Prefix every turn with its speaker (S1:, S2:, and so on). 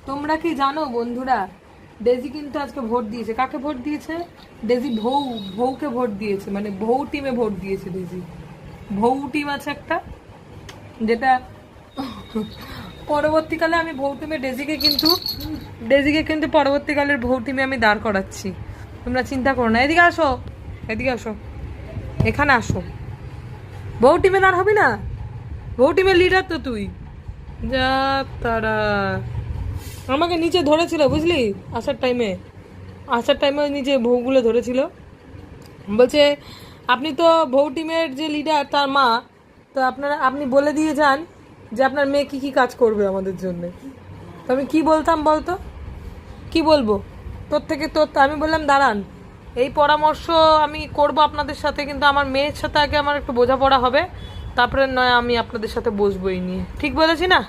S1: তোমরা কি জানো বন্ধুরা, ডেজি কিন্তু আজকে ভোট দিয়েছে। কাকে ভোট দিয়েছে? ডেজি ভৌকে ভোট দিয়েছে, মানে ভৌ টিমে ভোট দিয়েছে ডেজি। ভৌ টিম আছে একটা, যেটা পরবর্তীকালে আমি ভৌ টিমে ডেজিকে কিন্তু পরবর্তীকালের ভৌ টিমে আমি দাঁড় করাচ্ছি। তোমরা চিন্তা করো না। এদিকে আসো, এদিকে আসো, এখানে আসো। ভৌ টিমে দাঁড় হবি না? ভৌ টিমের লিডার তো তুই। যা তারা আমাকে নিচে ধরেছিল বুঝলি, আসার টাইমে নিচে ভৌগুলো ধরেছিল। বলছে আপনি তো ভৌ টিমের যে লিডার তার মা, তো আপনি বলে দিয়ে যান যে আপনার মেয়ে কি কি কাজ করবে আমাদের জন্য। তো আমি কি বলতাম বলতো, কি বলবো? আমি বললাম দাঁড়ান, এই পরামর্শ আমি করব আপনাদের সাথে, কিন্তু আমার মেয়ের সাথে আগে আমার একটু বোঝাপড়া হবে, তারপরে নয় আমি আপনাদের সাথে বসবো এই নিয়ে। ঠিক বলেছি না?